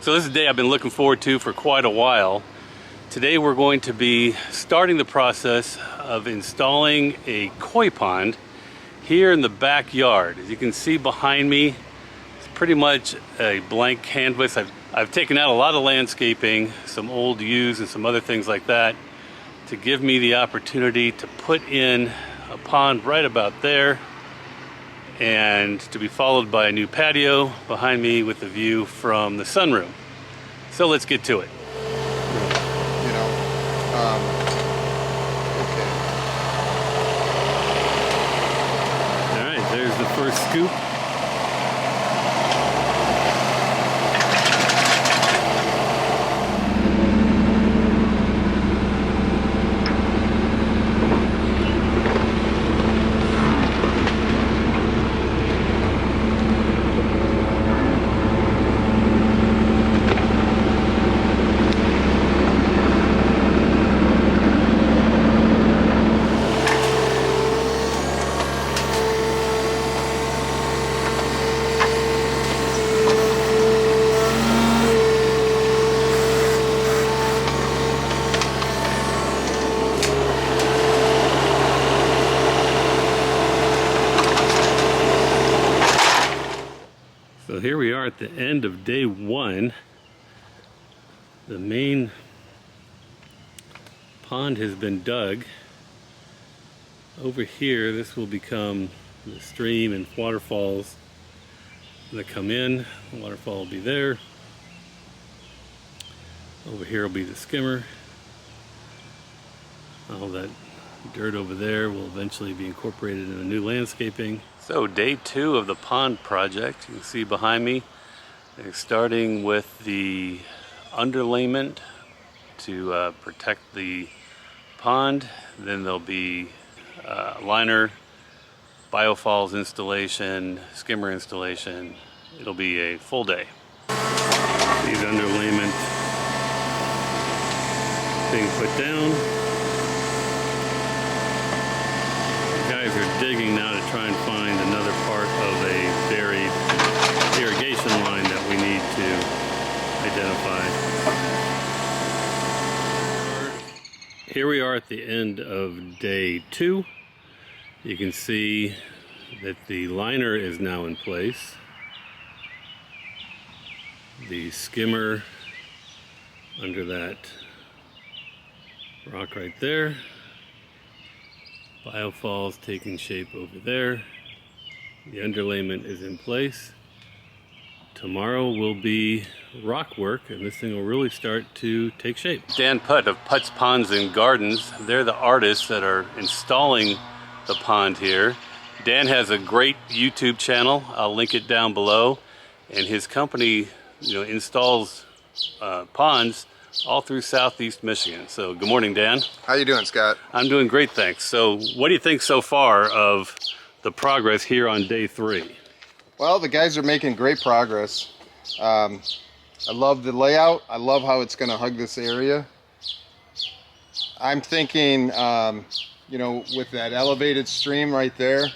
So this is a day I've been looking forward to for quite a while. Today we're going to be starting the process of installing a koi pond here in the backyard. As you can see behind me, it's pretty much a blank canvas. I've taken out a lot of landscaping, some old yews and some other things like that, to give me the opportunity to put in a pond right about there, and to be followed by a new patio behind me with the view from the sunroom. So let's get to it. Okay. All right, there's the first scoop. So here we are at the end of day one. The main pond has been dug. Over here, this will become the stream and waterfalls that come in. The waterfall will be there. Over here will be the skimmer. All that dirt over there will eventually be incorporated into new landscaping. So day two of the pond project, you can see behind me, they're starting with the underlayment to protect the pond. Then there'll be liner, biofalls installation, skimmer installation. It'll be a full day. These underlayment being put down. Guys are digging now to try and find another part of a buried irrigation line that we need to identify. Here we are at the end of day two. You can see that the liner is now in place. The skimmer under that rock right there. Biofalls taking shape over there. The underlayment is in place. Tomorrow will be rock work, and this thing will really start to take shape. Dan Putt of Putt's Ponds and Gardens, they're the artists that are installing the pond here. Dan has a great YouTube channel. I'll link it down below. And his company, installs ponds all through southeast Michigan. So good morning, Dan. How you doing, Scott? I'm doing great, thanks. So what do you think so far of the progress here on day three? Well, the guys are making great progress. I love the layout. I love how it's going to hug this area. I'm thinking, with that elevated stream right there,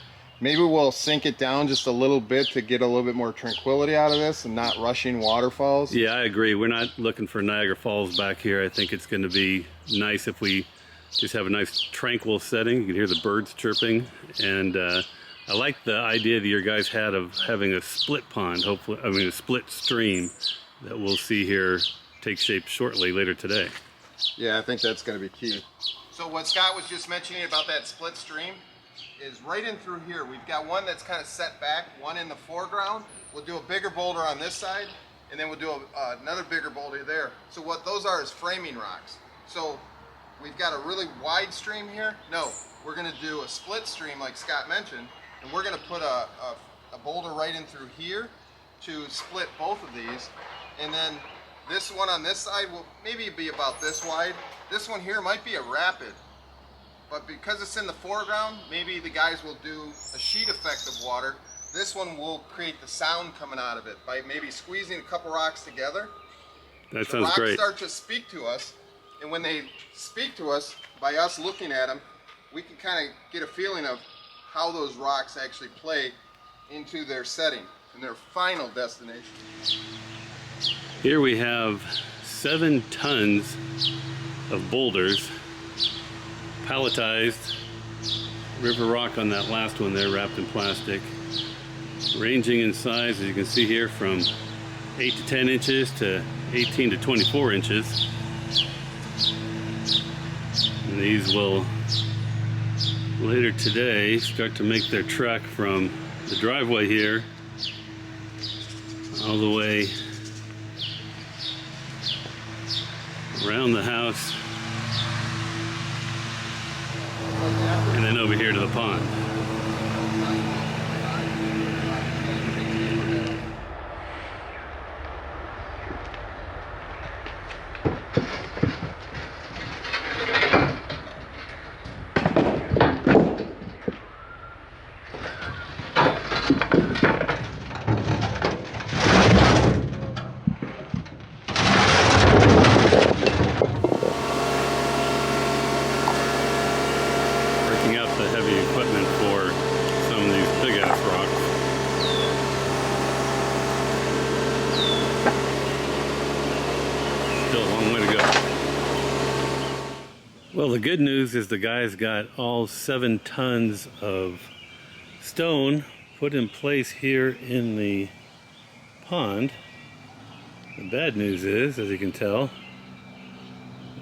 maybe we'll sink it down just a little bit to get a little bit more tranquility out of this and not rushing waterfalls. Yeah, I agree. We're not looking for Niagara Falls back here. I think it's going to be nice if we just have a nice tranquil setting. You can hear the birds chirping, and I like the idea that your guys had of having a split pond, a split stream that we'll see here take shape shortly later today. Yeah, I think that's going to be key. So what Scott was just mentioning about that split stream is right in through here. We've got one that's kind of set back, one in the foreground. We'll do a bigger boulder on this side, and then we'll do another bigger boulder there. So what those are is framing rocks. So we've got a really wide stream here. No, we're going to do a split stream like Scott mentioned, and we're going to put a boulder right in through here to split both of these. And then this one on this side will maybe be about this wide. This one here might be a rapid. But because it's in the foreground, maybe the guys will do a sheet effect of water. This one will create the sound coming out of it by maybe squeezing a couple rocks together. That sounds great. The rocks start to speak to us, and when they speak to us, by us looking at them, we can kind of get a feeling of how those rocks actually play into their setting and their final destination. Here we have 7 tons of boulders, palletized, river rock on that last one there, wrapped in plastic, ranging in size, as you can see here, from 8 to 10 inches to 18 to 24 inches. And these will later today start to make their trek from the driveway here all the way around the house and then over here to the pond. Out the heavy equipment for some of these big ass rocks. Still a long way to go. Well, the good news is the guys got all 7 tons of stone put in place here in the pond. The bad news is, as you can tell,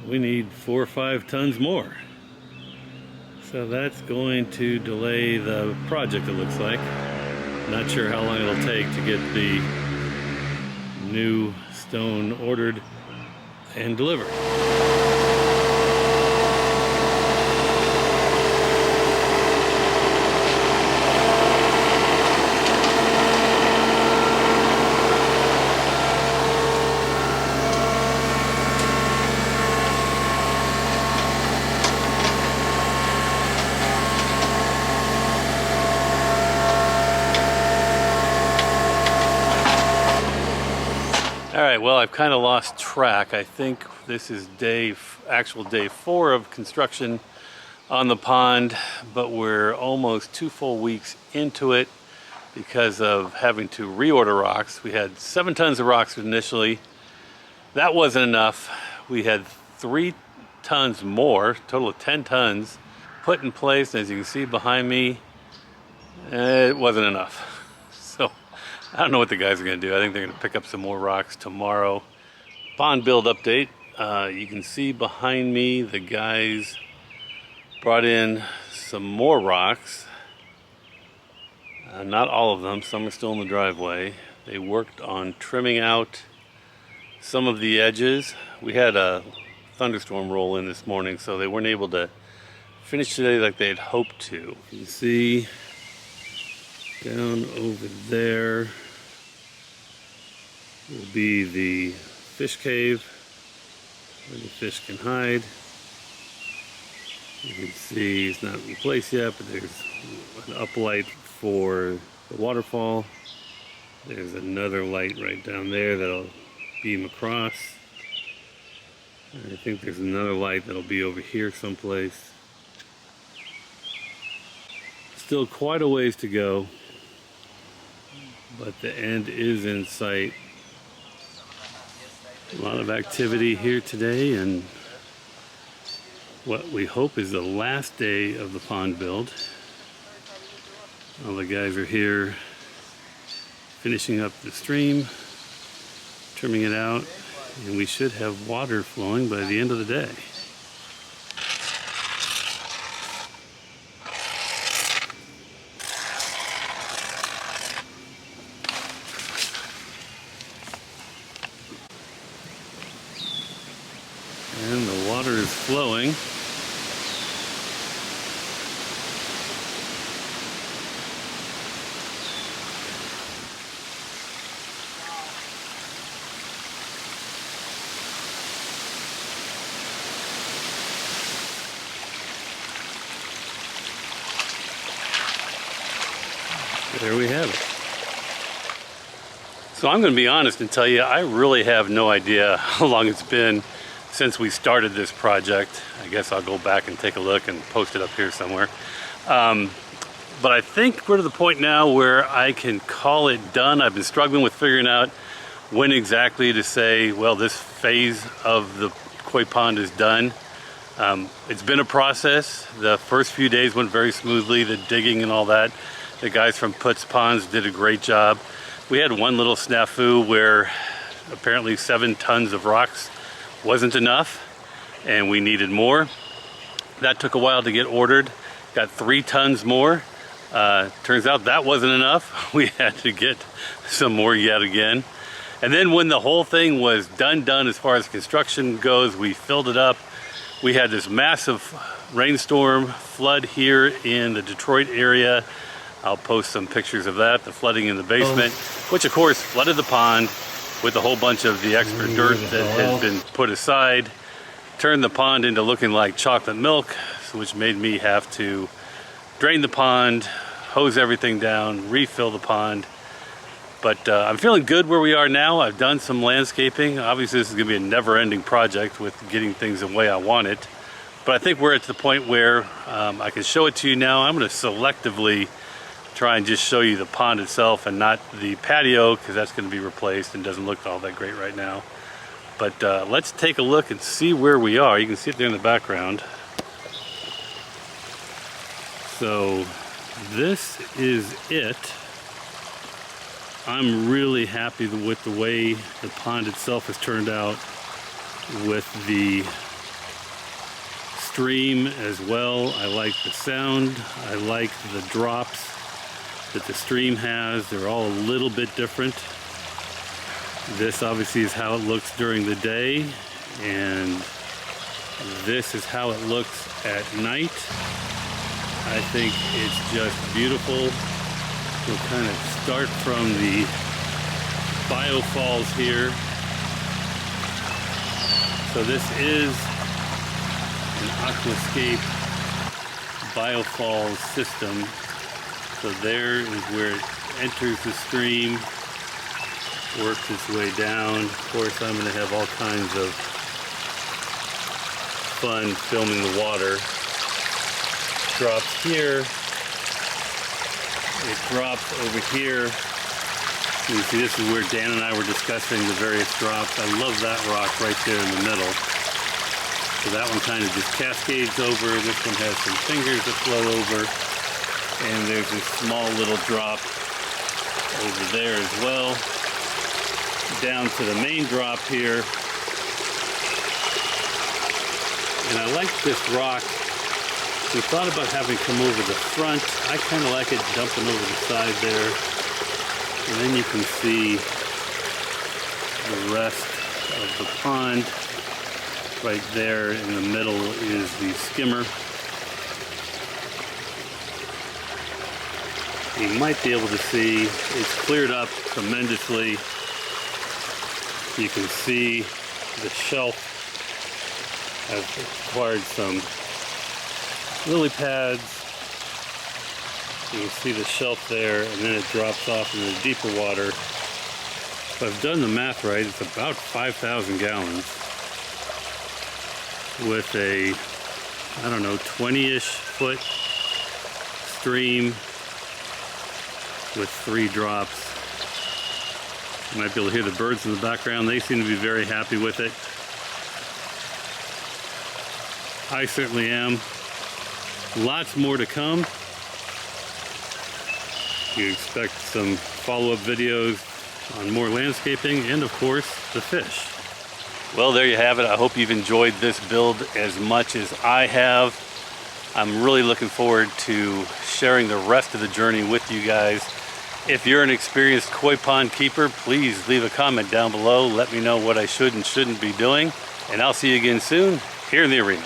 we need 4 or 5 tons more. So that's going to delay the project, it looks like. Not sure how long it'll take to get the new stone ordered and delivered. All right, well, I've kind of lost track. I think this is actual day 4 of construction on the pond, but we're almost 2 full weeks into it because of having to reorder rocks. We had 7 tons of rocks initially. That wasn't enough. We had 3 tons more, total of 10 tons, put in place. And as you can see behind me, it wasn't enough. So I don't know what the guys are going to do. I think they're going to pick up some more rocks tomorrow. Pond build update. You can see behind me the guys brought in some more rocks. Not all of them. Some are still in the driveway. They worked on trimming out some of the edges. We had a thunderstorm roll in this morning, so they weren't able to finish today like they had hoped to. You can see down over there will be the fish cave where the fish can hide. You can see it's not in place yet, but there's an uplight for the waterfall. There's another light right down there that'll beam across. And I think there's another light that'll be over here someplace. Still quite a ways to go, but the end is in sight. A lot of activity here today, and what we hope is the last day of the pond build. All the guys are here finishing up the stream, trimming it out, and we should have water flowing by the end of the day. And the water is flowing. There we have it. So I'm going to be honest and tell you, I really have no idea how long it's been since we started this project. I guess I'll go back and take a look and post it up here somewhere. But I think we're to the point now where I can call it done. I've been struggling with figuring out when exactly to say, well, this phase of the koi pond is done. It's been a process. The first few days went very smoothly, the digging and all that. The guys from Putt's Ponds did a great job. We had one little snafu where apparently 7 tons of rocks wasn't enough and we needed more. That took a while to get ordered. Got 3 tons more. Turns out that wasn't enough. We had to get some more yet again. And then when the whole thing was done as far as construction goes, we filled it up. We had this massive rainstorm flood here in the Detroit area. I'll post some pictures of that, the flooding in the basement, which of course flooded the pond with a whole bunch of the extra dirt that had been put aside, turned the pond into looking like chocolate milk, which made me have to drain the pond, hose everything down, refill the pond. But I'm feeling good where we are now. I've done some landscaping. Obviously this is gonna be a never-ending project with getting things the way I want it. But I think we're at the point where I can show it to you now. I'm gonna selectively try and just show you the pond itself and not the patio, because that's gonna be replaced and doesn't look all that great right now. But let's take a look and see where we are. You can see it there in the background. So this is it. I'm really happy with the way the pond itself has turned out, with the stream as well. I like the sound. I like the drops that the stream has. They're all a little bit different. This obviously is how it looks during the day, and this is how it looks at night. I think it's just beautiful. We'll kind of start from the biofalls here. So this is an aquascape biofalls system. So there is where it enters the stream, works its way down. Of course, I'm going to have all kinds of fun filming the water. Drops here. It drops over here. You can see this is where Dan and I were discussing the various drops. I love that rock right there in the middle. So that one kind of just cascades over. This one has some fingers that flow over. And there's this small little drop over there as well. Down to the main drop here. And I like this rock. We thought about having come over the front. I kind of like it dumping over the side there. And then you can see the rest of the pond. Right there in the middle is the skimmer. You might be able to see it's cleared up tremendously. You can see the shelf has acquired some lily pads. You can see the shelf there, and then it drops off into the deeper water. If I've done the math right, it's about 5,000 gallons with a, I don't know, 20-ish foot stream with 3 drops. You might be able to hear the birds in the background. They seem to be very happy with it. I certainly am. Lots more to come. You expect some follow-up videos on more landscaping and, of course, the fish. Well, there you have it. I hope you've enjoyed this build as much as I have. I'm really looking forward to sharing the rest of the journey with you guys. If you're an experienced koi pond keeper, please leave a comment down below. Let me know what I should and shouldn't be doing. And I'll see you again soon here in the arena.